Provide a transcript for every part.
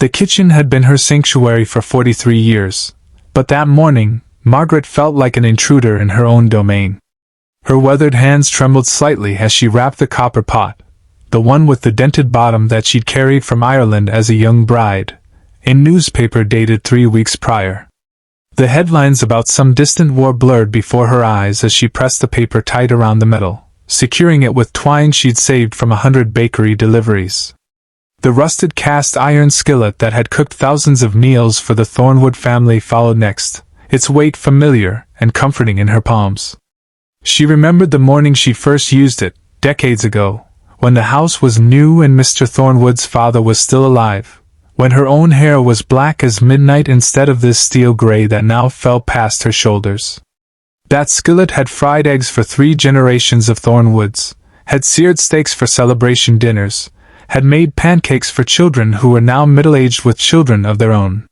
The kitchen had been her sanctuary for 43 years, but that morning, Margaret felt like an intruder in her own domain. Her weathered hands trembled slightly as she wrapped the copper pot, the one with the dented bottom that she'd carried from Ireland as a young bride, in newspaper dated 3 weeks prior. The headlines about some distant war blurred before her eyes as she pressed the paper tight around the metal, securing it with twine she'd saved from 100 bakery deliveries. The rusted cast iron skillet that had cooked thousands of meals for the Thornwood family followed next, its weight familiar and comforting in her palms. She remembered the morning she first used it, decades ago, when the house was new and Mr. Thornwood's father was still alive, when her own hair was black as midnight instead of this steel gray that now fell past her shoulders. That skillet had fried eggs for 3 generations of Thornwoods, had seared steaks for celebration dinners, had made pancakes for children who were now middle-aged with children of their own.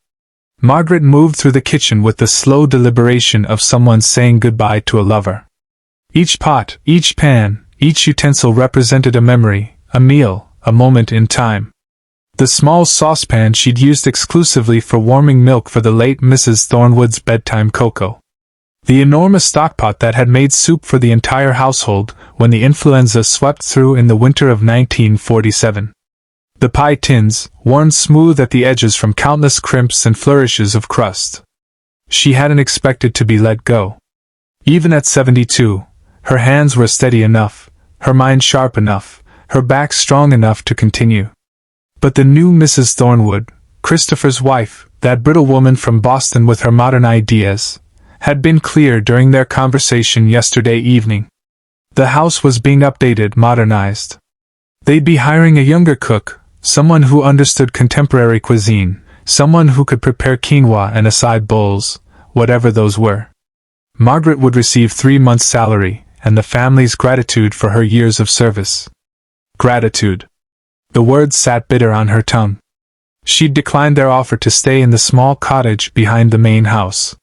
Margaret moved through the kitchen with the slow deliberation of someone saying goodbye to a lover. Each pot, each pan, each utensil represented a memory, a meal, a moment in time. The small saucepan she'd used exclusively for warming milk for the late Mrs. Thornwood's bedtime cocoa. The enormous stockpot that had made soup for the entire household when the influenza swept through in the winter of 1947. The pie tins, worn smooth at the edges from countless crimps and flourishes of crust. She hadn't expected to be let go. Even at 72, her hands were steady enough, her mind sharp enough, her back strong enough to continue. But the new Mrs. Thornwood, Christopher's wife, that brittle woman from Boston with her modern ideas, had been clear during their conversation yesterday evening. The house was being updated, modernized. They'd be hiring a younger cook, someone who understood contemporary cuisine, someone who could prepare quinoa and acai bowls, whatever those were. Margaret would receive 3 months' salary, and the family's gratitude for her years of service. Gratitude. The words sat bitter on her tongue. She'd declined their offer to stay in the small cottage behind the main house.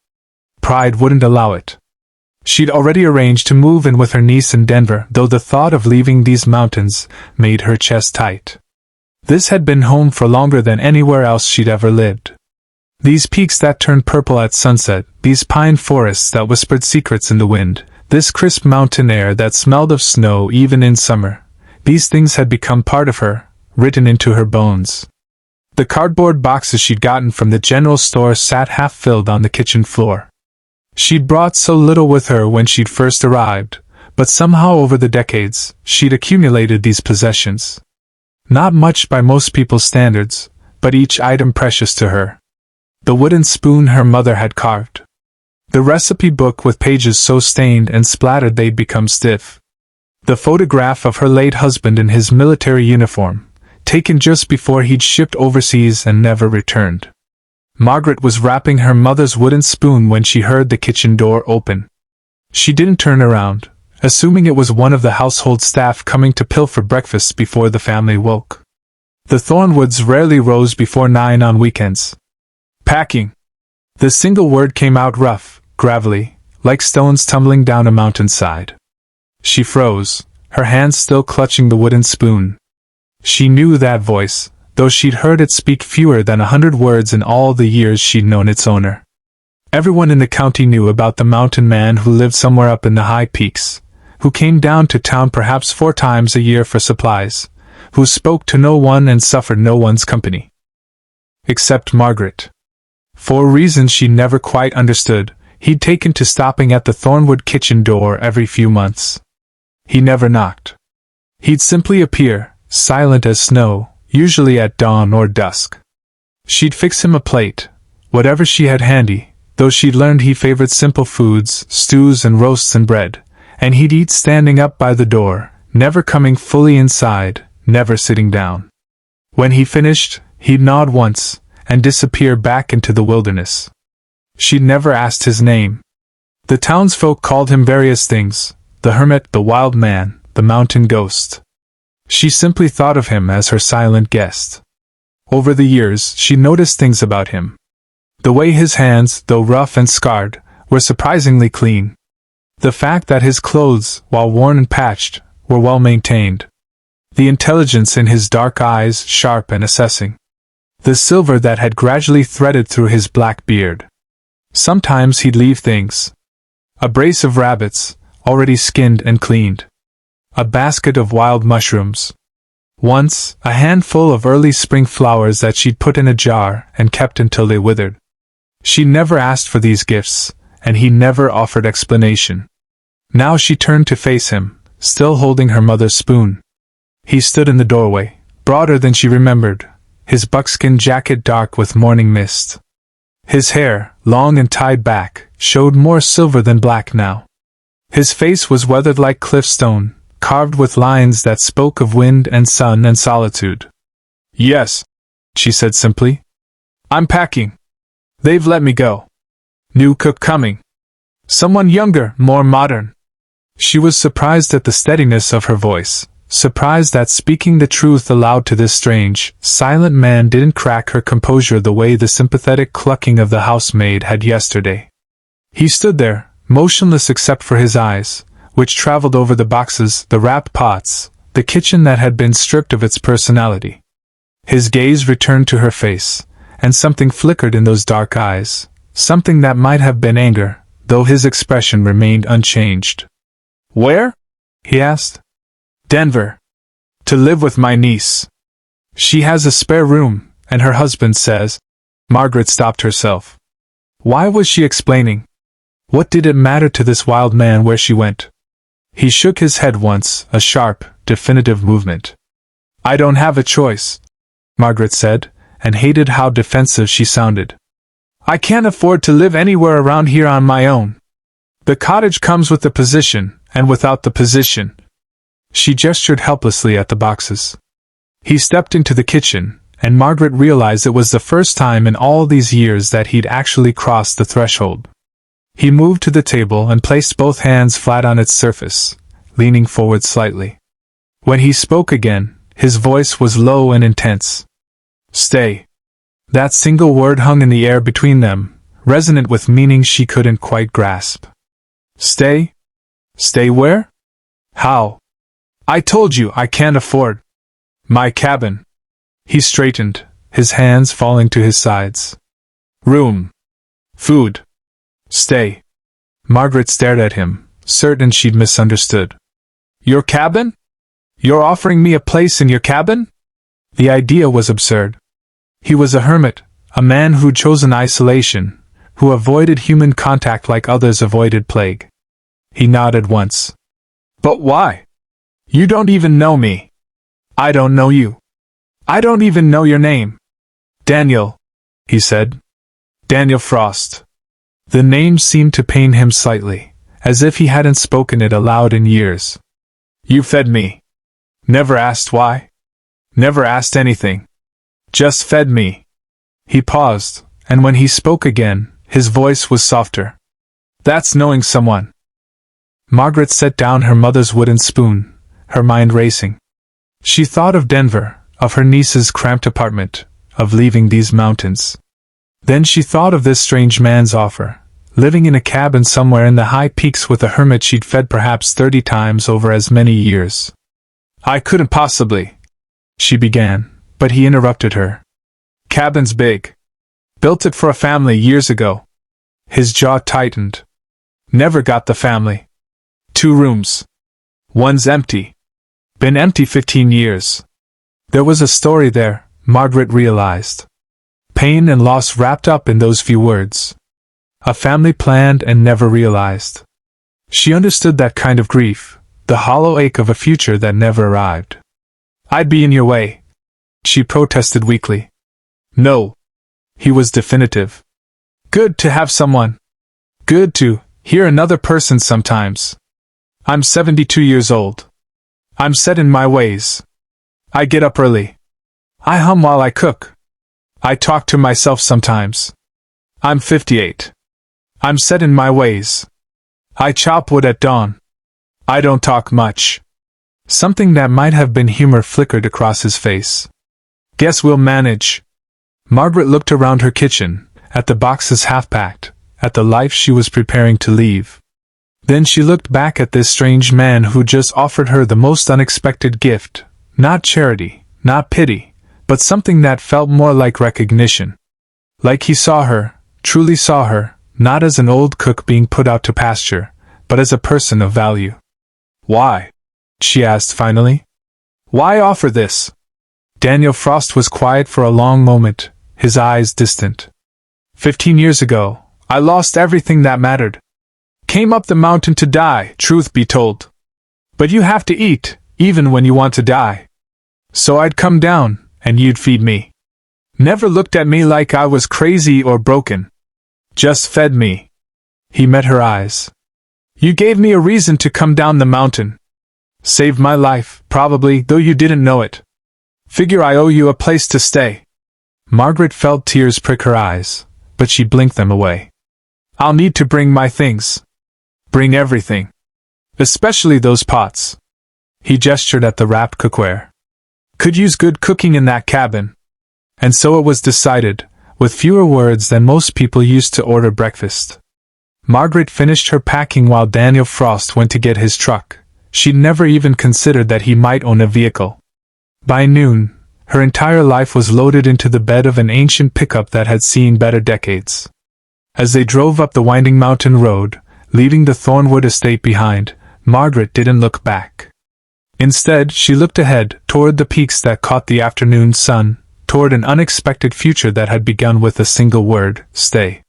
Pride wouldn't allow it. She'd already arranged to move in with her niece in Denver, though the thought of leaving these mountains made her chest tight. This had been home for longer than anywhere else she'd ever lived. These peaks that turned purple at sunset, these pine forests that whispered secrets in the wind, this crisp mountain air that smelled of snow even in summer, these things had become part of her, written into her bones. The cardboard boxes she'd gotten from the general store sat half-filled on the kitchen floor. She'd brought so little with her when she'd first arrived, but somehow over the decades, she'd accumulated these possessions. Not much by most people's standards, but each item precious to her. The wooden spoon her mother had carved. The recipe book with pages so stained and splattered they'd become stiff. The photograph of her late husband in his military uniform, taken just before he'd shipped overseas and never returned. Margaret was wrapping her mother's wooden spoon when she heard the kitchen door open. She didn't turn around, assuming it was one of the household staff coming to pilfer breakfast before the family woke. The Thornwoods rarely rose before 9 on weekends. Packing. The single word came out rough, gravelly, like stones tumbling down a mountainside. She froze, her hands still clutching the wooden spoon. She knew that voice, though she'd heard it speak fewer than 100 words in all the years she'd known its owner. Everyone in the county knew about the mountain man who lived somewhere up in the high peaks, who came down to town perhaps 4 times a year for supplies, who spoke to no one and suffered no one's company. Except Margaret. For reasons she never quite understood, he'd taken to stopping at the Thornwood kitchen door every few months. He never knocked. He'd simply appear, silent as snow, usually at dawn or dusk. She'd fix him a plate, whatever she had handy, though she'd learned he favored simple foods, stews and roasts and bread, and he'd eat standing up by the door, never coming fully inside, never sitting down. When he finished, he'd nod once, and disappear back into the wilderness. She'd never asked his name. The townsfolk called him various things, the hermit, the wild man, the mountain ghost. She simply thought of him as her silent guest. Over the years, she noticed things about him. The way his hands, though rough and scarred, were surprisingly clean. The fact that his clothes, while worn and patched, were well maintained. The intelligence in his dark eyes, sharp and assessing. The silver that had gradually threaded through his black beard. Sometimes he'd leave things. A brace of rabbits, already skinned and cleaned. A basket of wild mushrooms. Once, a handful of early spring flowers that she'd put in a jar and kept until they withered. She never asked for these gifts, and he never offered explanation. Now she turned to face him, still holding her mother's spoon. He stood in the doorway, broader than she remembered, his buckskin jacket dark with morning mist. His hair, long and tied back, showed more silver than black now. His face was weathered like cliff stone, carved with lines that spoke of wind and sun and solitude. "Yes," she said simply. "I'm packing. They've let me go. New cook coming. Someone younger, more modern." She was surprised at the steadiness of her voice, surprised that speaking the truth aloud to this strange, silent man didn't crack her composure the way the sympathetic clucking of the housemaid had yesterday. He stood there, motionless except for his eyes, which traveled over the boxes, the wrapped pots, the kitchen that had been stripped of its personality. His gaze returned to her face, and something flickered in those dark eyes, something that might have been anger, though his expression remained unchanged. "Where?" he asked. "Denver. To live with my niece. She has a spare room, and her husband says—" Margaret stopped herself. Why was she explaining? What did it matter to this wild man where she went? He shook his head once, a sharp, definitive movement. "I don't have a choice," Margaret said, and hated how defensive she sounded. "I can't afford to live anywhere around here on my own. The cottage comes with the position, and without the position." She gestured helplessly at the boxes. He stepped into the kitchen, and Margaret realized it was the first time in all these years that he'd actually crossed the threshold. He moved to the table and placed both hands flat on its surface, leaning forward slightly. When he spoke again, his voice was low and intense. "Stay." That single word hung in the air between them, resonant with meaning she couldn't quite grasp. "Stay? Stay where? How? I told you I can't afford my cabin." He straightened, his hands falling to his sides. "Room. Food. Stay." Margaret stared at him, certain she'd misunderstood. "Your cabin? You're offering me a place in your cabin?" The idea was absurd. He was a hermit, a man who'd chosen isolation, who avoided human contact like others avoided plague. He nodded once. "But why? You don't even know me. I don't know you. I don't even know your name." "Daniel," he said. "Daniel Frost." The name seemed to pain him slightly, as if he hadn't spoken it aloud in years. "You fed me. Never asked why. Never asked anything. Just fed me." He paused, and when he spoke again, his voice was softer. "That's knowing someone." Margaret set down her mother's wooden spoon, her mind racing. She thought of Denver, of her niece's cramped apartment, of leaving these mountains. Then she thought of this strange man's offer, living in a cabin somewhere in the high peaks with a hermit she'd fed perhaps 30 times over as many years. "I couldn't possibly," she began, but he interrupted her. "Cabin's big. Built it for a family years ago." His jaw tightened. "Never got the family. 2 rooms. One's empty. Been empty 15 years. There was a story there, Margaret realized. Pain and loss wrapped up in those few words. A family planned and never realized. She understood that kind of grief, the hollow ache of a future that never arrived. "I'd be in your way," she protested weakly. "No." He was definitive. "Good to have someone. Good to hear another person sometimes. I'm 72 years old. I'm set in my ways. I get up early. I hum while I cook. I talk to myself sometimes. I'm 58. I'm set in my ways. I chop wood at dawn. I don't talk much." Something that might have been humor flickered across his face. "Guess we'll manage." Margaret looked around her kitchen, at the boxes half-packed, at the life she was preparing to leave. Then she looked back at this strange man who just offered her the most unexpected gift, not charity, not pity, but something that felt more like recognition. Like he saw her, truly saw her, not as an old cook being put out to pasture, but as a person of value. "Why?" she asked finally. "Why offer this?" Daniel Frost was quiet for a long moment, his eyes distant. 15 years ago, I lost everything that mattered. Came up the mountain to die, truth be told. But you have to eat, even when you want to die. So I'd come down, and you'd feed me. Never looked at me like I was crazy or broken. Just fed me." He met her eyes. "You gave me a reason to come down the mountain. Saved my life, probably, though you didn't know it. Figure I owe you a place to stay." Margaret felt tears prick her eyes, but she blinked them away. "I'll need to bring my things. Bring everything. Especially those pots." He gestured at the wrapped cookware. "Could use good cooking in that cabin." And so it was decided, with fewer words than most people used to order breakfast. Margaret finished her packing while Daniel Frost went to get his truck. She'd never even considered that he might own a vehicle. By noon, her entire life was loaded into the bed of an ancient pickup that had seen better decades. As they drove up the winding mountain road, leaving the Thornwood estate behind, Margaret didn't look back. Instead, she looked ahead, toward the peaks that caught the afternoon sun, toward an unexpected future that had begun with a single word: stay.